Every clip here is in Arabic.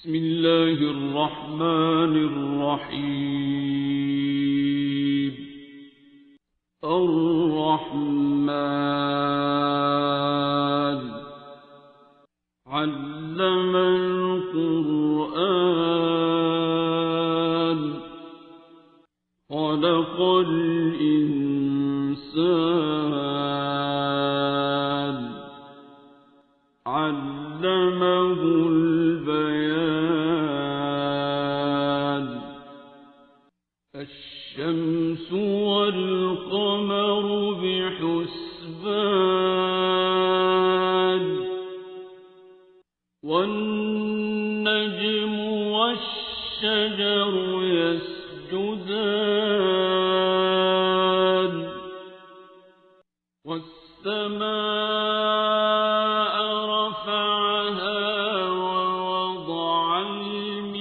بسم الله الرحمن الرحيم. الرحمن علم القرآن خلق الإنسان علمه البيان. الشمس والقمر بحسبان والنجم والشجر يسجدان والسماء رفعها ووضع الميزان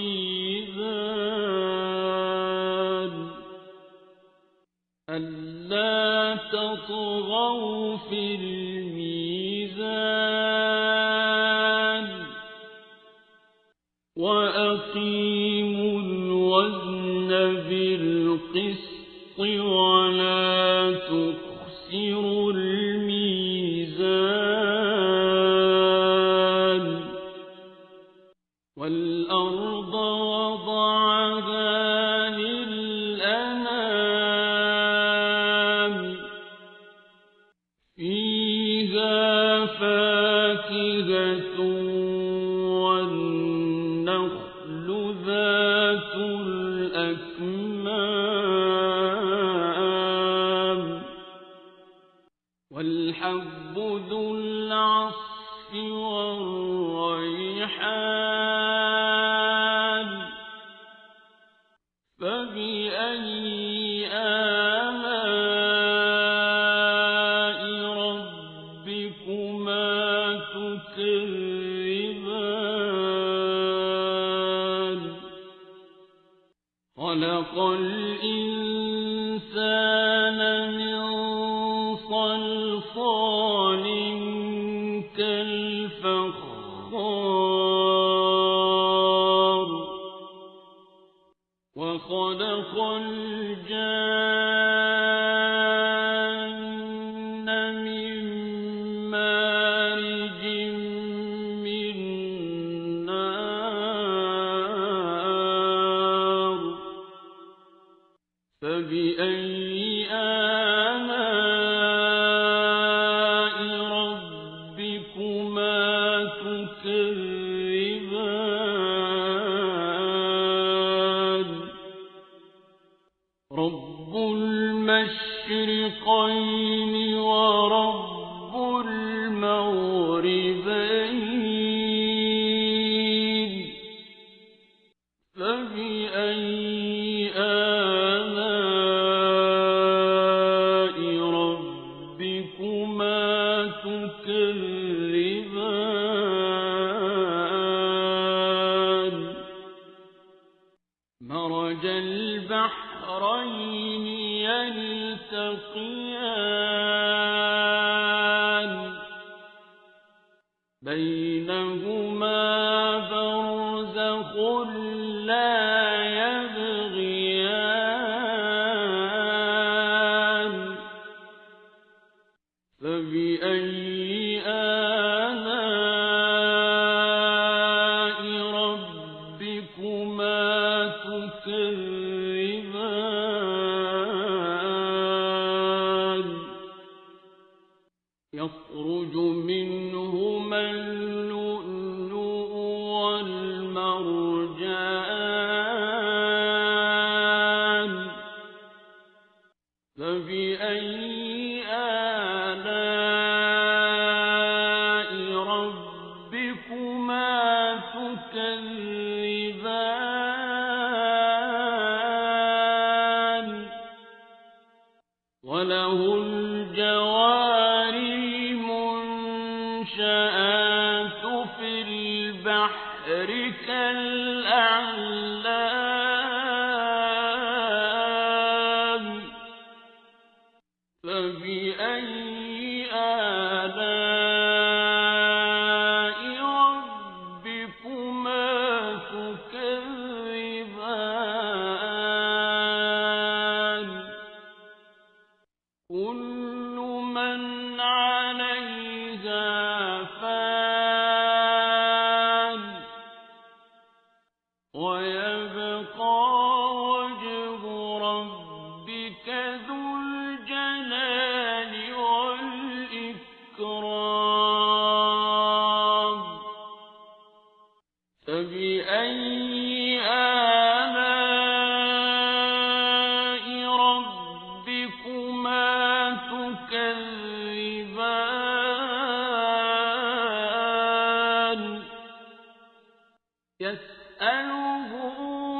ألا تطغوا في الميزان وأقيموا الوزن بالقسط ولا تخسروا الميزان. والأرض وضعها للأنام فيها فاكهة والنخل ذات الأكمام والحب ذو العصف والريحان فبأي آلاء ربكما تكذبان. خلق الإنسان من صلصال كالفخار وخلق الجان من مارج من نار فبأي آلاء ربكما تكذبان. رب المشرقين ورب المغربين فبأي آلاء ربكما تكذبان. مرج البحرين يلتقيان بينهما برزخ لا يبغيان فبأي آلاء ربكما تكذبان. يخرج منهما اللؤلؤ والمرجان فبأي آلاء ربكما تكذبان. وله الجوار المنشآت في البحر كالأعلام فبأي آلاء ربكما تكذبان. ويبقى وجه ربك ذو الجلال والإكرام فبأي آلاء ربكما تكذبان يسأله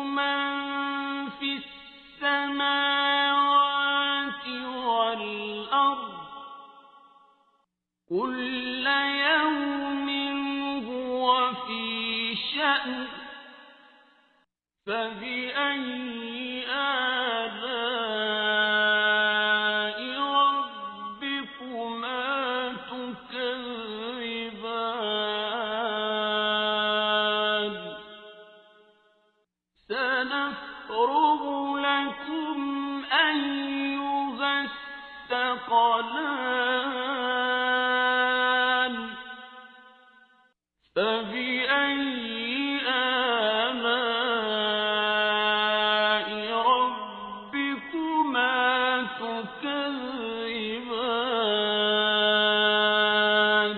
من في السماوات والأرض كل يوم هو في شأن فبأي آلاء ربكما تكذبان سنفرغ لكم أيها الثقلان فبأي آلاء ربكما تكذبان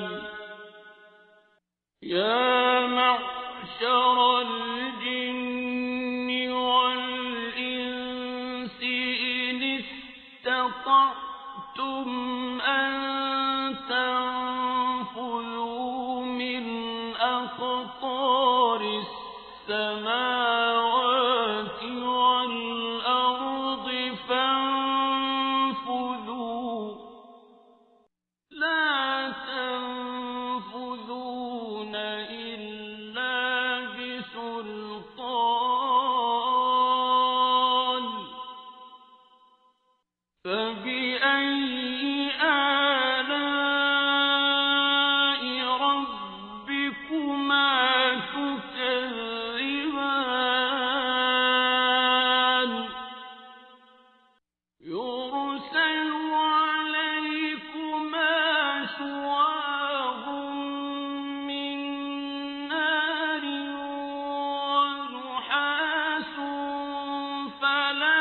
يا معشر الجن والإنس إن استطعتم أن تنفذوا من أقطار السماوات والأرض فانفذوا لا تنفذون إلا بسلطان فبأي آلاء ربكما تكذبان يرسل عليكما شواظ من نار ونحاس فلا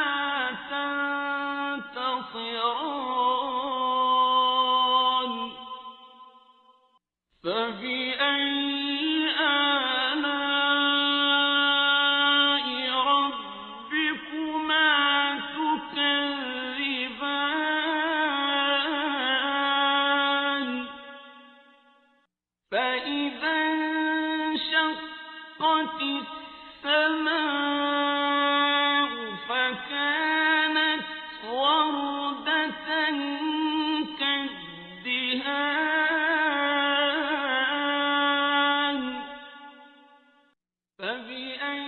تنتصران فبأي آلاء ربكما تكذبان فإذا انشقت السماء فكانت وردة كالدهان فبأي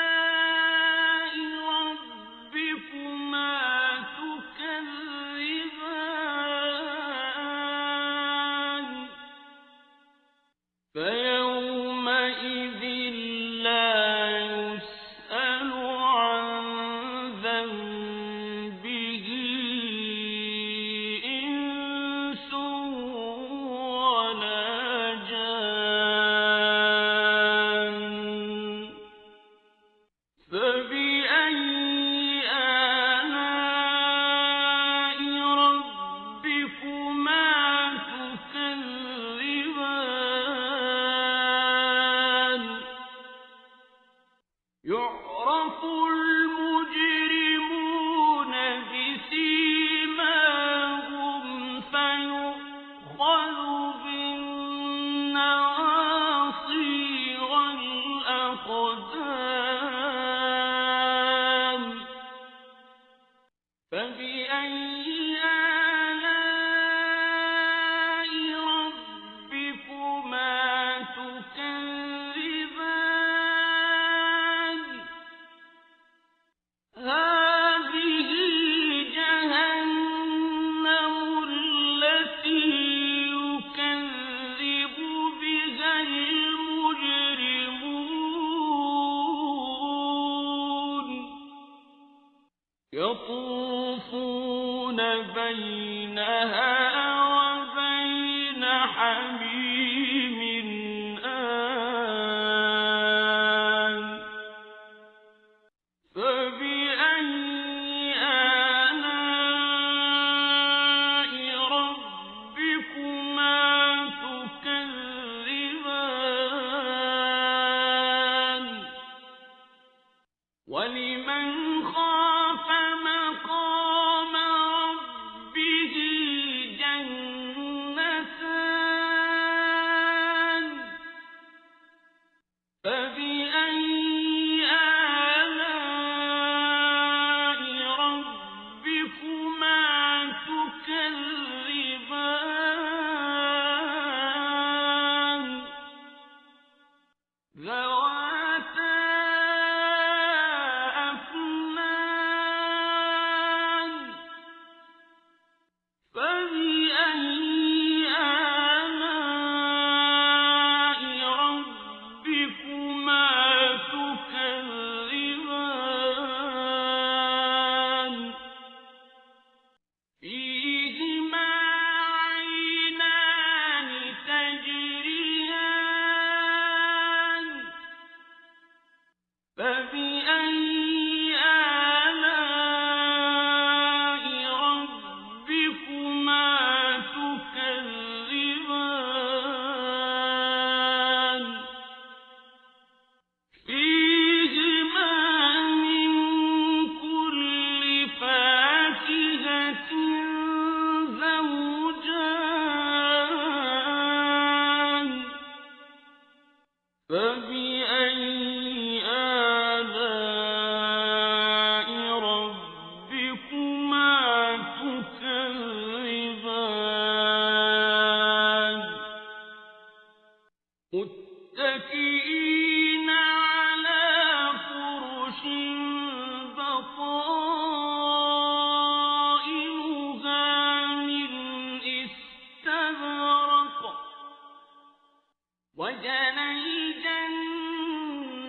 آلاء ربكما تكذبان فيومئذ لا يسأل عن ذنبه إنس ولا جان فبأي آلاء ربكما تكذبان يعرف المجرمون بسيماهم فيؤخذ بالنواصي والأقدام فبأي آلاء ربكما تكذبان هذه جهنم التي يكذب بها المجرمون يطوفون بينها وبين حميم آن فبأي آلاء ربكما تكذبان ذواتا أفنان فبأي آلاء ربكما تكذبان فيهما عينان تجريان فبأي آلاء ربكما تكذبان فيهما من كل فاكهة زوجان فبأي آلاء ربكما تكذبان متكئين على فرش بطائنها من استبرق وجنى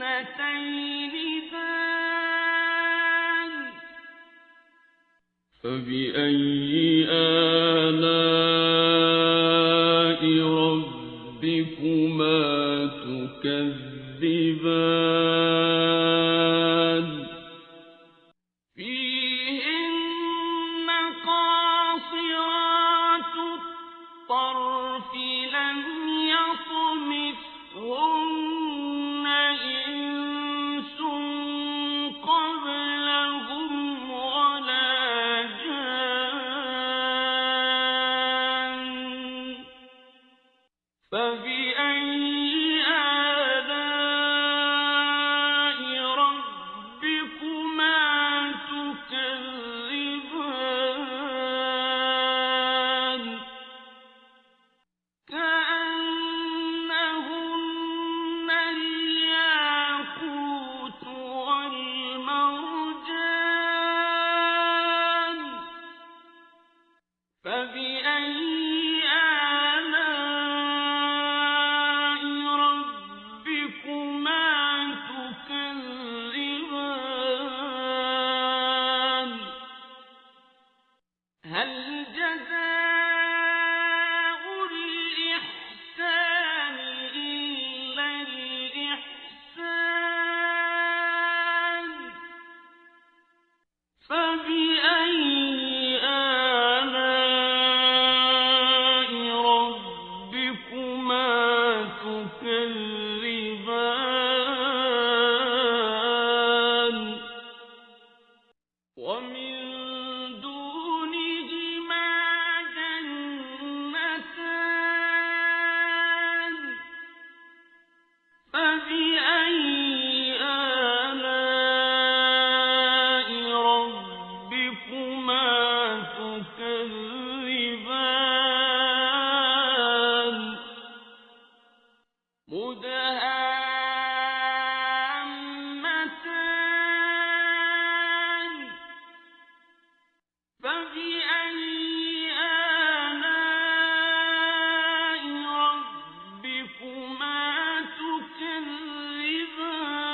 الجنتين دان فبأي آلاء ربكما تكذبان فيهن قاصرات الطرف لم يطمثهن إنس قبلهم ولا جان فبأي آلاء ربكما تكذبان كأنهن الياقوت والمرجان فبأي آلاء ربكما تكذبان هل جزاء الإحسان إلا الإحسان فبأي آلاء ربكما تكذبان ومن دونهما جنتان فبأي آلاء ربكما تكذبان مدهامتان فبأي آلاء ربكما تكذبان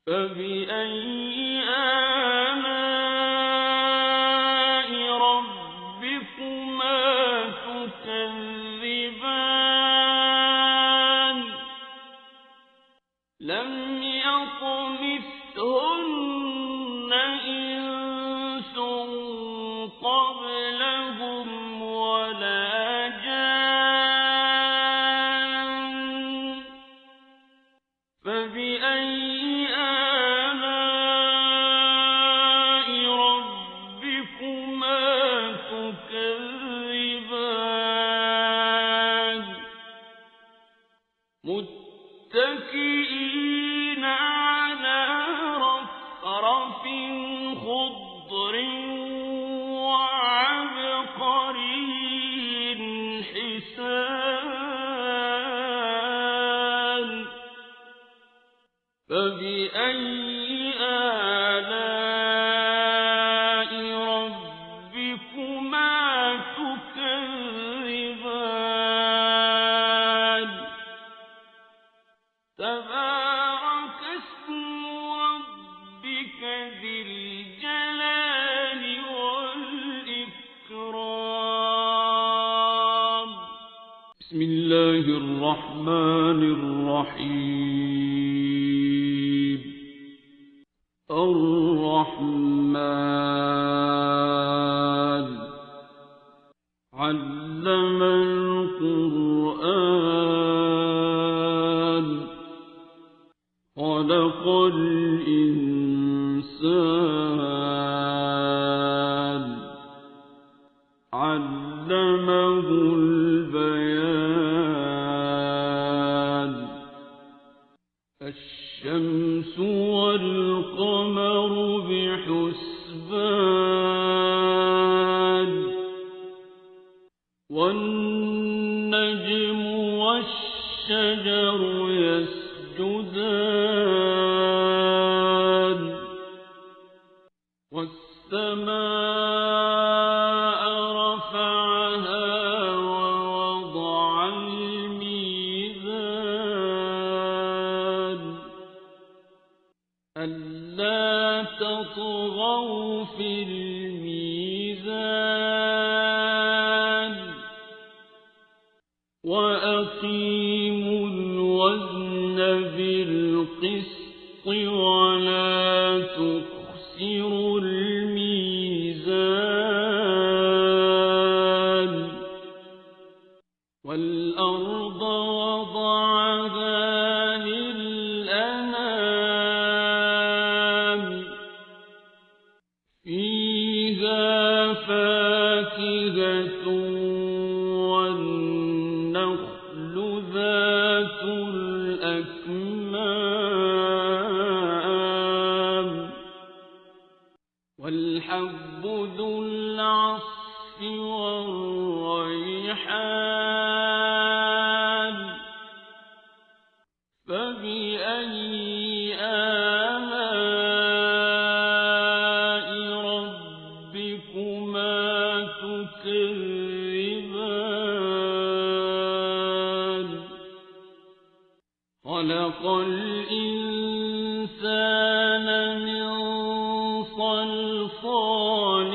فبأي آلاء ربكما تكذبان لم يطمثهن إنس قبلهم ولا جان فبأي آلاء ربكما تكذبان متكئين على رفرف خضر وعبقري حسان فبأي آلاء ربكما تكذبان تبارك اسم ربك ذي الجلال والإكرام بسم الله الرحمن الرحيم الرحمن علم القرآن خلق الإنسان علمه البيان الشمس والقمر بحسبان والنجم والشجر يسجدان والسماء رفعها ووضع الميزان ألا تطغوا في الميزان وأقيموا الوزن بالقسط ولا تخسروا الميزان والأرض وضعها للأنام فيها فاكهة والنخل ذات الأكمام والحب ذو العصف والريحان فبأي آلاء ربكما تكذبان خلق الإنسان من صلصال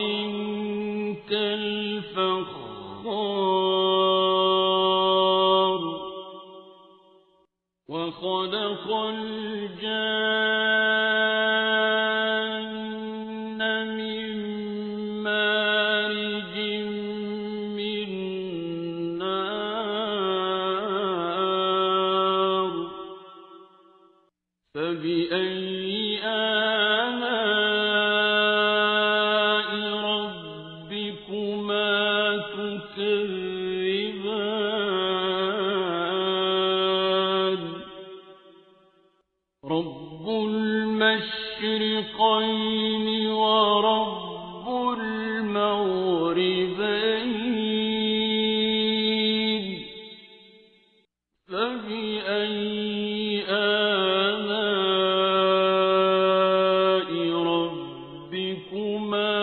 كالفخار وخلق الجان من مارج من نار فبأي آلاء ربكما تكذبان رب المشرقين ورب المغربين فبأي آلاء ربكما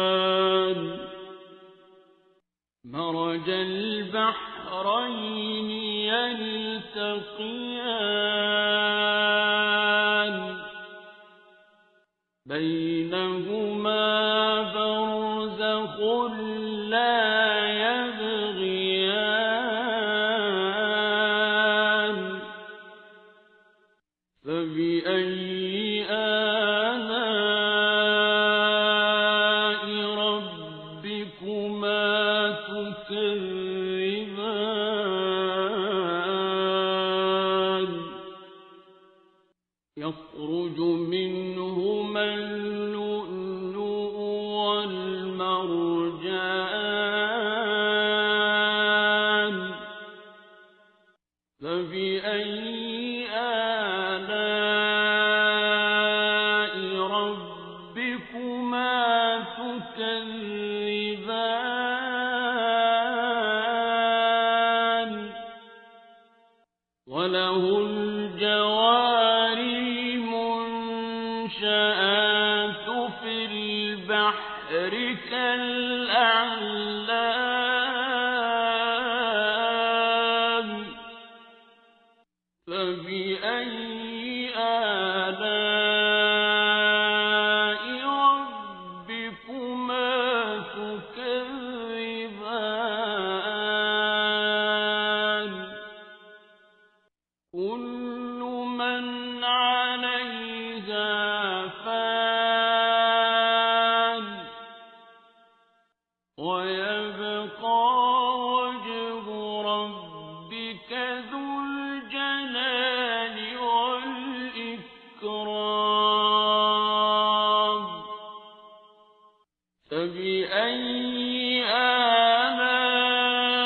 تكذبان مرج البحرين يلتقيان بينهما برزخ لا يبغيان فبأي آلاء ربكما تكذبان يخرج منهما اللؤلؤ والمرجان فبأي آلاء ربكما تكذبان وله الجوار المنشآت في البحر كالأعلام فبأي آلاء ربكما تكذبان كل من عليها فان ويبقى وجه ربك ذو الجلال والإكرام فبأي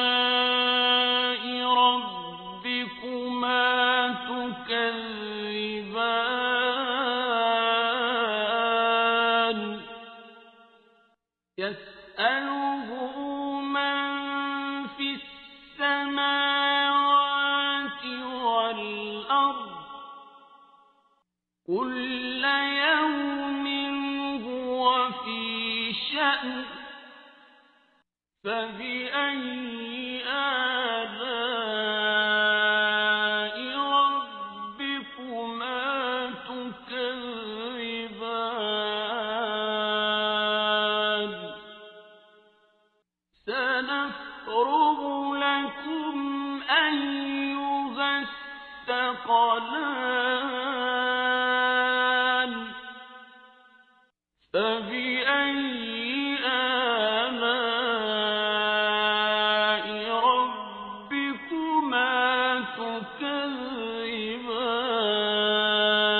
آلاء ربكما تكذبان يسأله من في السماوات والأرض كل يوم هو في شأن فبأي آلاء ربكما تكذبان سنفرغ لكم أيها الثقلان فبأي آلاء ربكما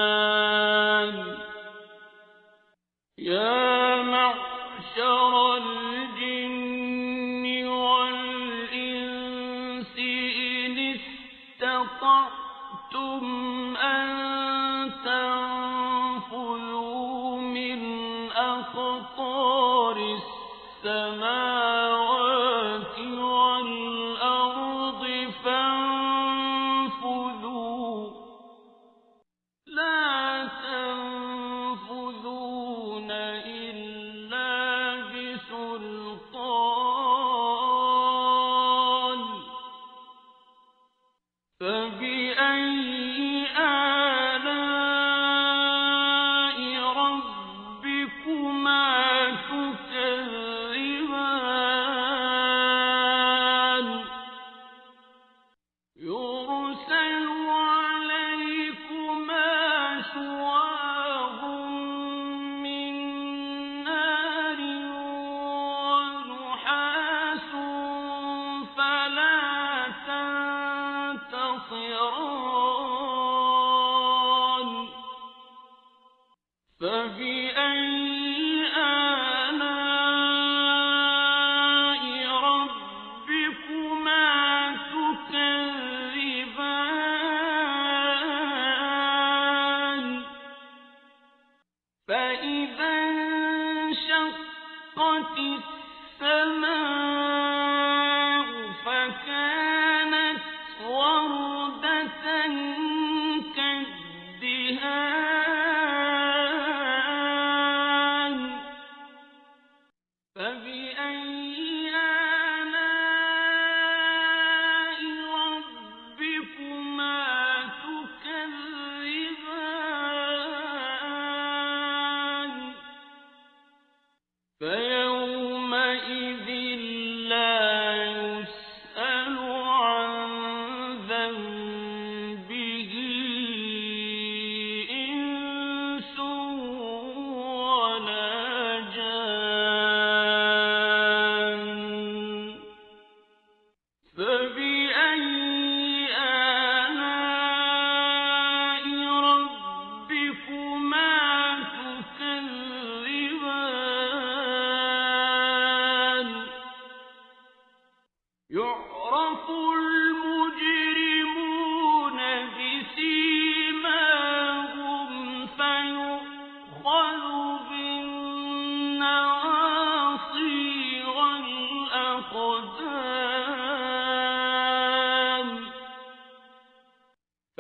تكذبان يا معشر الجن والإنس إن استطعتم أن تنفذوا من أقطار السماوات والأرض فانفذوا لا تنفذون إلا بسلطان فبأي آلاء ربكما تكذبان يرسل عليكما شواظ من نار ونحاس فلا تنتصران فبأي آلاء ربكما تكذبان فإذا انشقت السماء فكانت وردة كالدهان فبأي آلاء ربكما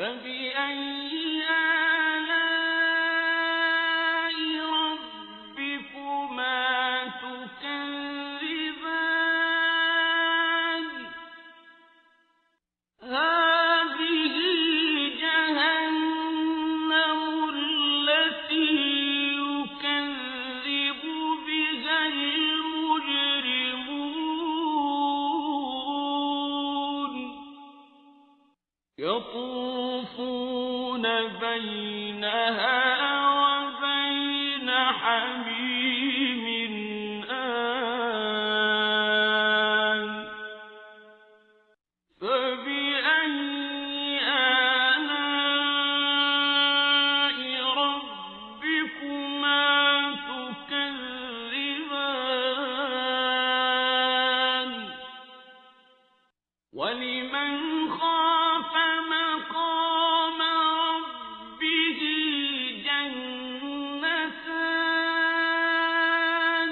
فبأي آلاء ربكما تكذبان هذه جهنم التي يكذب بها المجرمون يطوفون بينها وبين حميم آن فبأي آلاء ربكما تكذبان ولمن خاف مقام ربه جنتان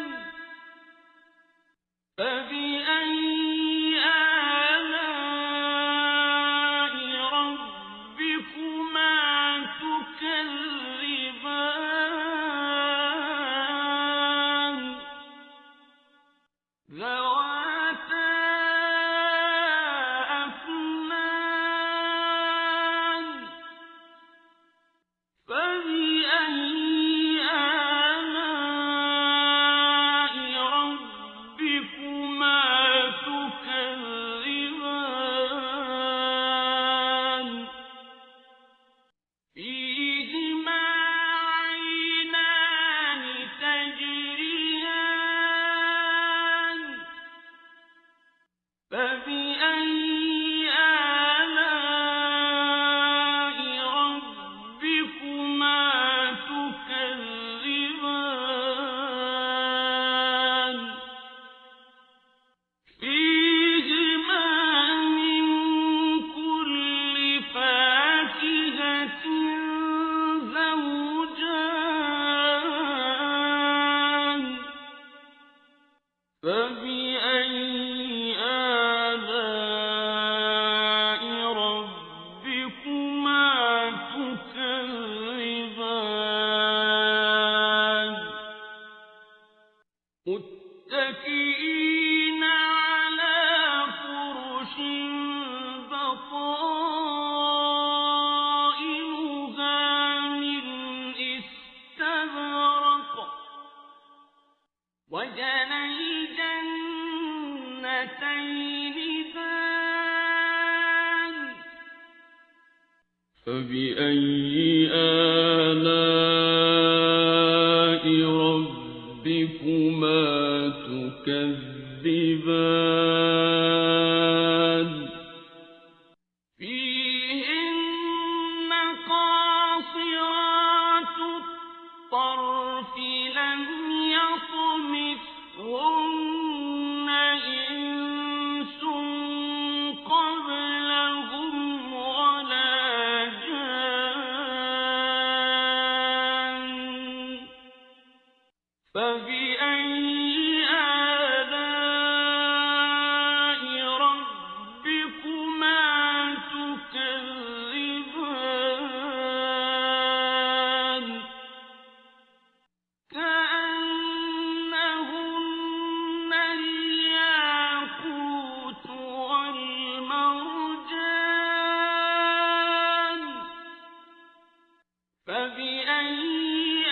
فبأي آلاء ربكما تكذبان ذواتا أفنان فبأي آلاء ربكما تكذبان فيهما عينان تجريان فبأي آلاء ربكما تكذبان فيهما من كل فاكهة زوجان فبأي آلاء ربكما تكذبان متكئين على فرش بطائنها من استبرق وجنى الجنتين دان فبأي آلاء ربكما تكذبان فيهن قاصرات الطرف لم يطمثهن إنس قبلهم ولا جان فبأي آلاء ربكما تكذبان كأنهن الياقوت والمرجان فبأي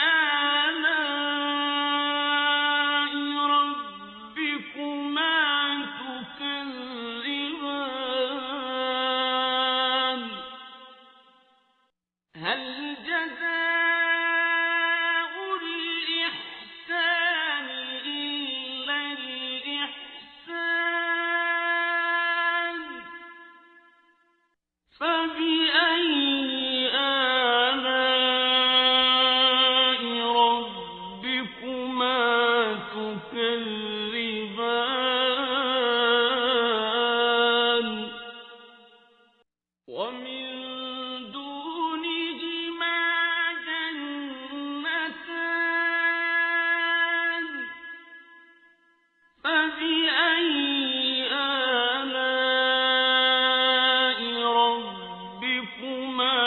آلاء ربكما تكذبان هل جزاء الإحسان إلا الإحسان فبأي آلاء ربكما تكذبان ومن دونهما جنتان فبأي آلاء ربكما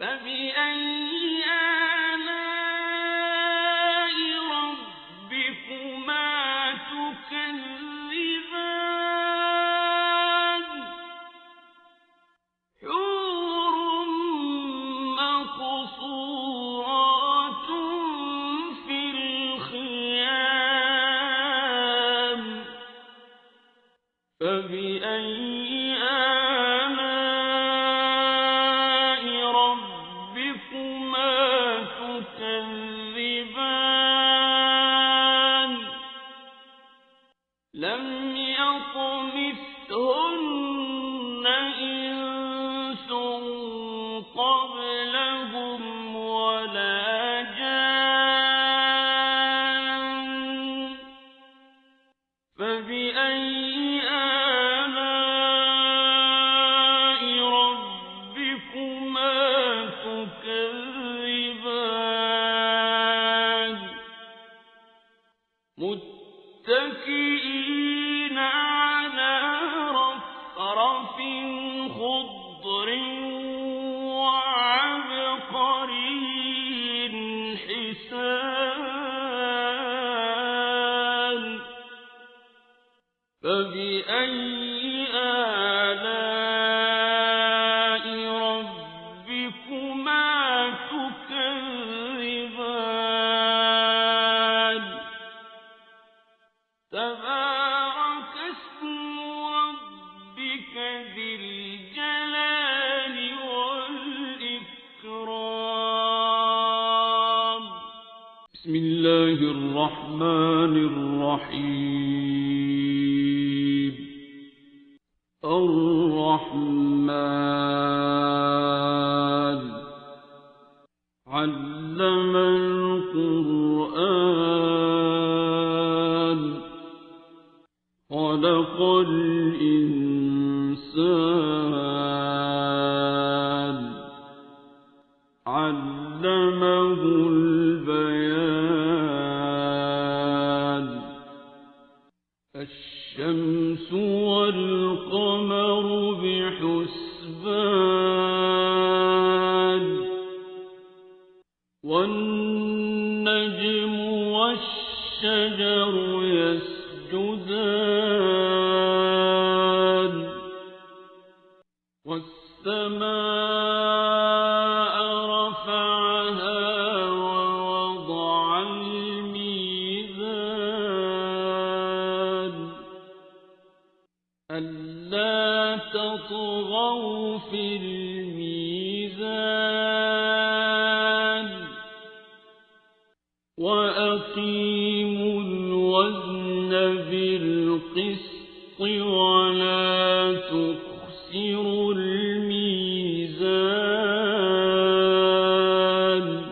فبأي آلاء ربكما تكذبان حور مقصورات في الخيام فبأي آلاء ربكما تكذبان لم يطمثهن إنس قبلهم ولا جان فبأي آلاء ربكما تكذبان متكئين على رفرف خضر وعبقري حسان فبأي آلاء ربكما تكذبان تبارك اسم ربك ذي الجلال والإكرام بسم الله الرحمن الرحيم الرحمن علم القرآن خلق الإنسان علمه البيان الشمس والقمر بحسبان والنجم والشجر يسجدان والسماء رفعها ووضع الميزان ألا تطغوا في الميزان وأقيموا الوزن بالقسط ولا تخسروا الميزان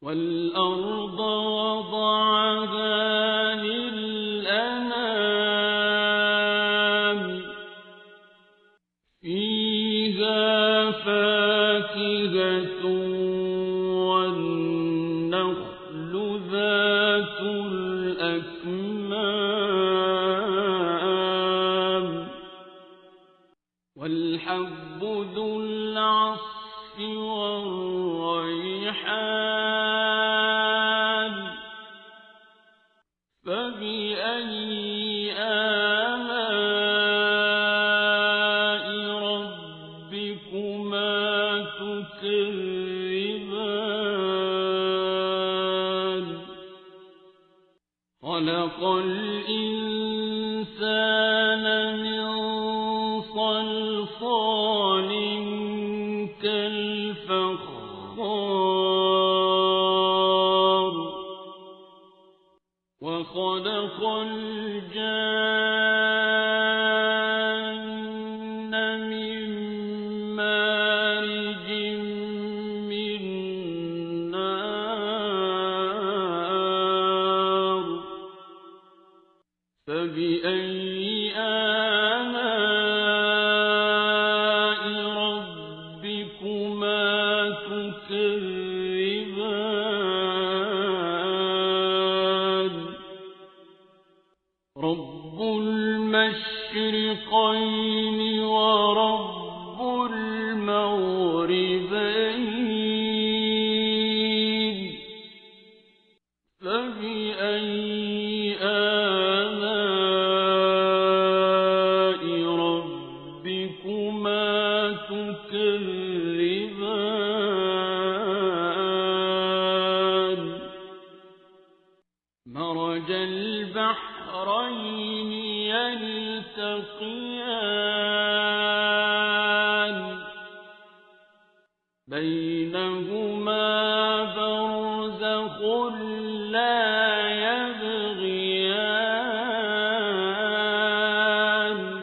والأرض وضعها للأنام فيها فاكهة والنخل ذات الأكمام والحب ذو العصف والريحان فبأي آلاء ربكما تكذبان خلق الإنسان من صلصال كالفخار وخلق الجان من مارج من نار فبأي آلاء ربكما تكذبان رب المشرقين ورب المغربين يلتقيان بينهما برزخ لا يبغيان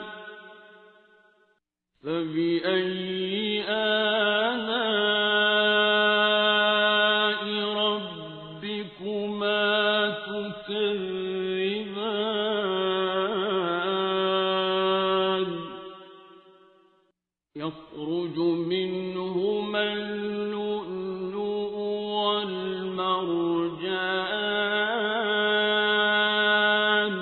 فبأي آلاء ربكما تكذبان يخرج منهما اللؤلؤ والمرجان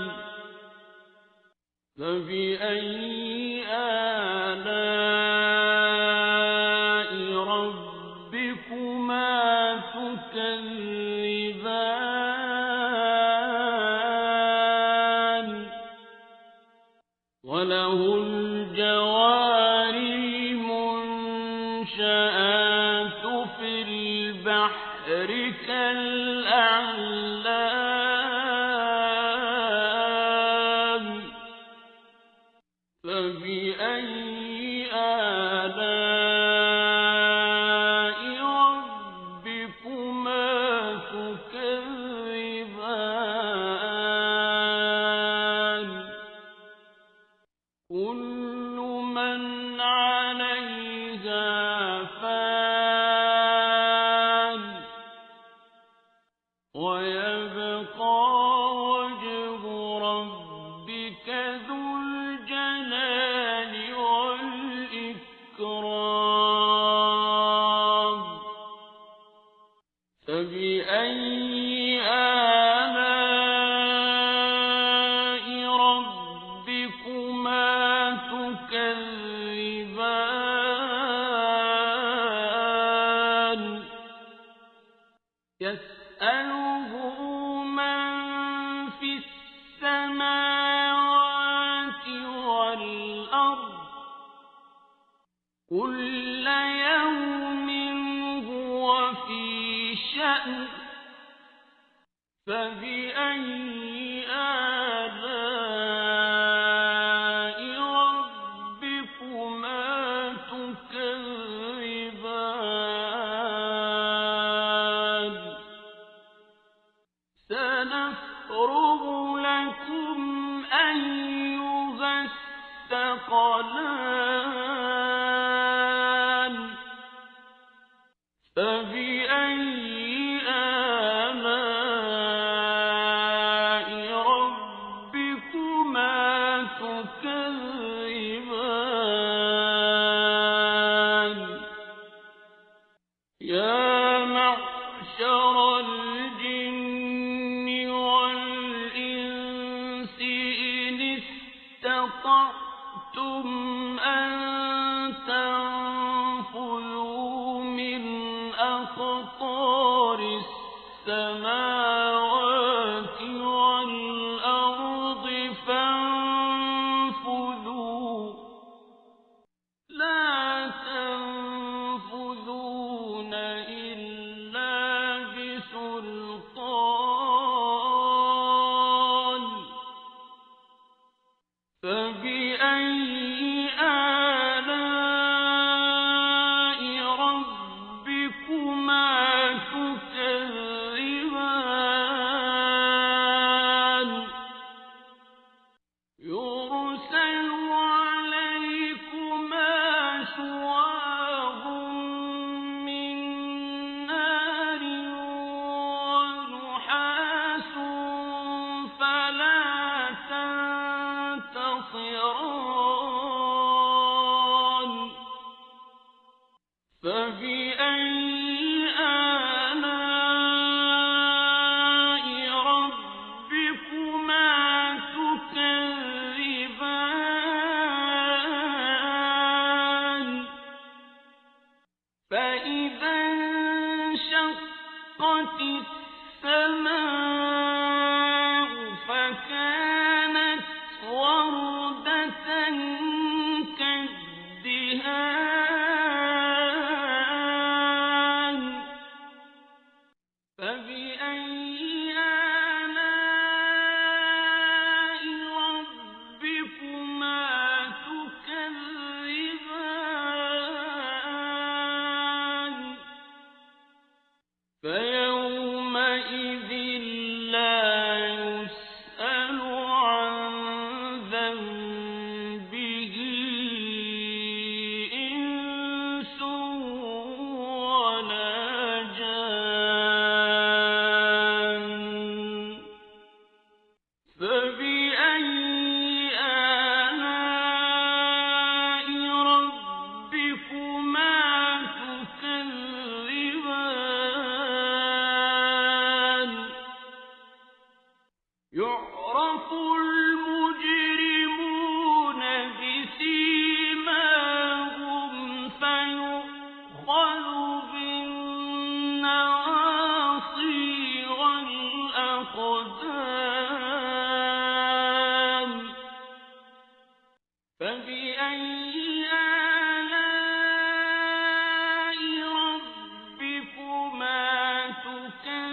فبأي آلاء ربكما تكذبان وله الجوار المنشآت في البحر كالأعلام فبأي آلاء ربكما تكذبان كل من عليها فان ويبقى وجه ربك ذو الجلال والإكرام فبأي آلاء ربكما تكذبان يسأله من في السماوات والأرض كل يوم هو في شأن فبأي آلاء ربكما تكذبان سنفرغ لكم أيها الثقلان فبأي آلاء ربكما تكذبان يا معشر الجن والإنس إن استطعتم أن تنفذوا من أقطار السماوات والأرض فانفذوا لا تنفذون إلا بسلطان فبأي آلاء ربكما تكذبان يرسل عليكما شواظ من نار ونحاس فلا تنتصران فبأي آلاء ربكما تكذبان فإذا انشقت السماء فكانت وردة كالدهان فبأي آلاء ربكما الأقدام فبأي آلاء ربكما تكذبان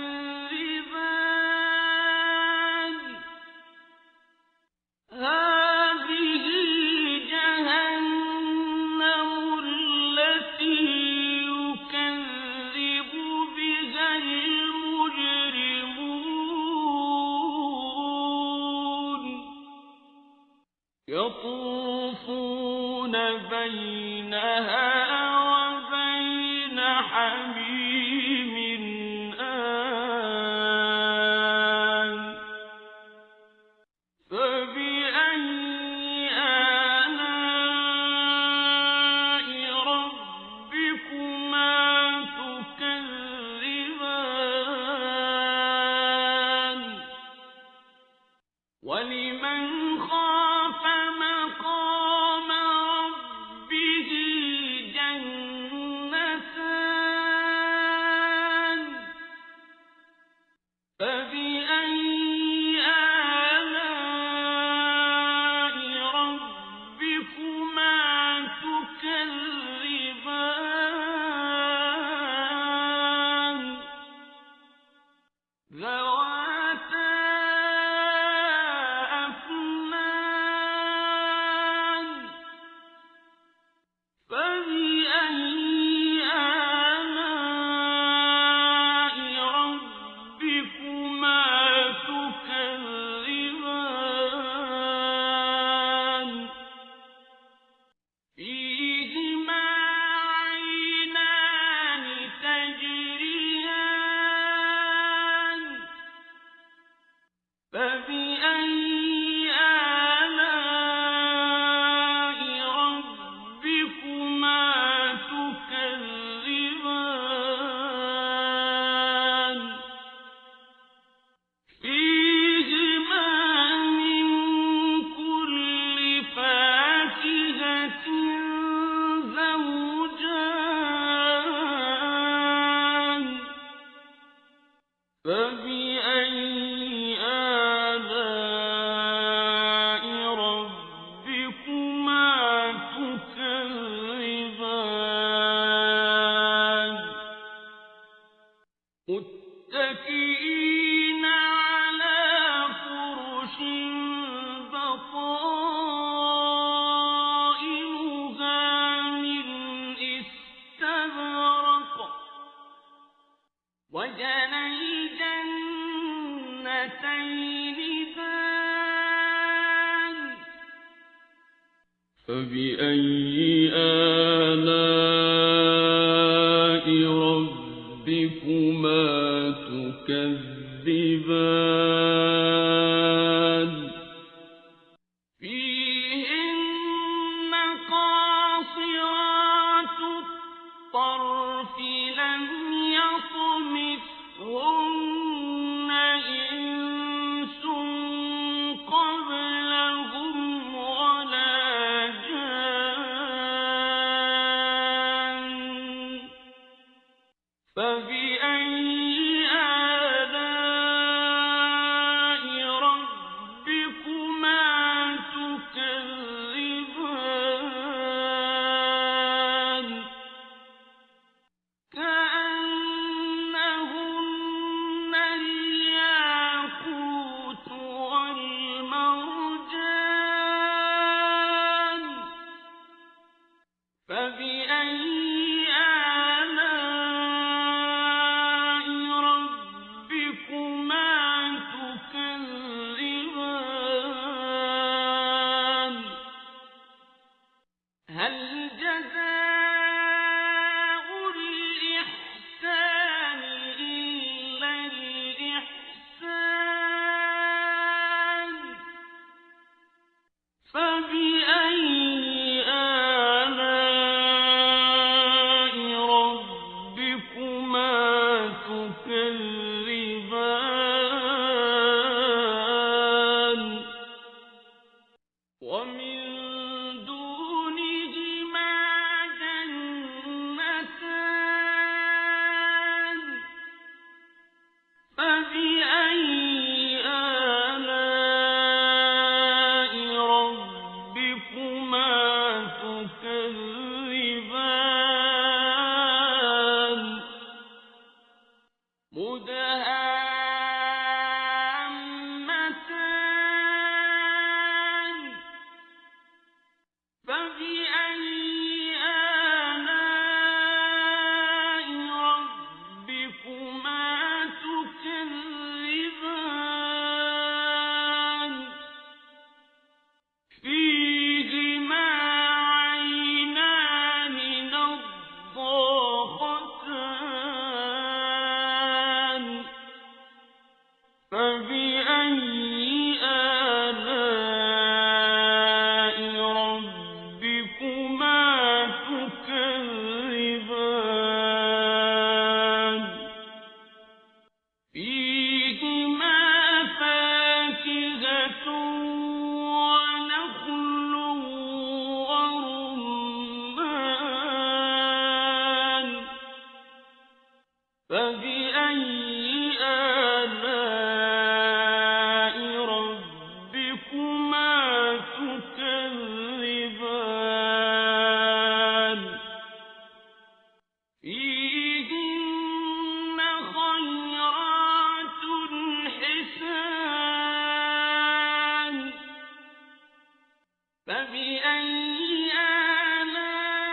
هذه جهنم التي يكذب بها المجرمون يطوفون بينها وبين حميم آن فبأي آلاء ربكما تكذبان ولمن خاف مقام ربه جنتان فبأي آلاء ربكما تكذبان ذواتا أفنان فبأي آلاء ربكما تكذبان فيهما عينان تجريان فبأي آلاء ربكما تكذبان فيهما من كل فاكهة زوجان فبأي آلاء ربكما تكذبان متكئين على فرش بطائنها من استبرق وجنى الجنتين دان فبأي آلاء ربكما تكذبان فيهن قاصرات الطرف لم يطمثهن إنس قبلهم ولا جان فبأي آلاء ربكما تكذبان كأنهن الياقوت والمرجان فبأي آلاء مدهامتان فبأي آلاء ربكما تكذبان فيهما عينان نضاختان فبأي آلاء ربكما تكذبان فيهما فاكهة ونخل ورمان فبأي آلاء ربكما تكذبان فيهن خيرات حسان فبأي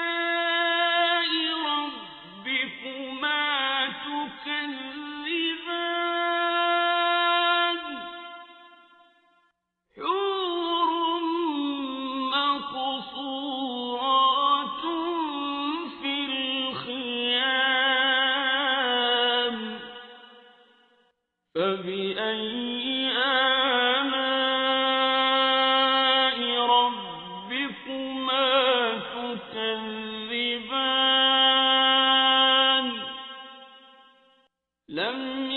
آلاء ربكما تكذبان حور مقصورات في الخيام فبأي آلاء ربكما تكذبان لم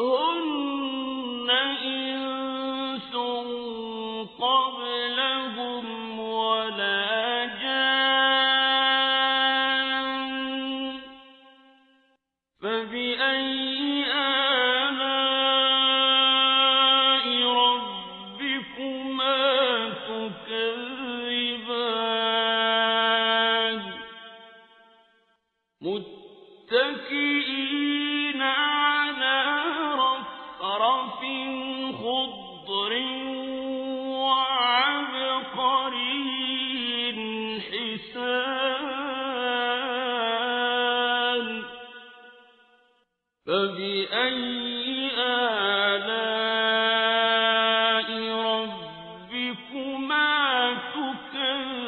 يطمثهن إنس قبلهم ولا جان فبأي آلاء ربكما تكذبان متكئين على رفرف خضر وعبقري حسان فبأي آلاء ربكما تكذبان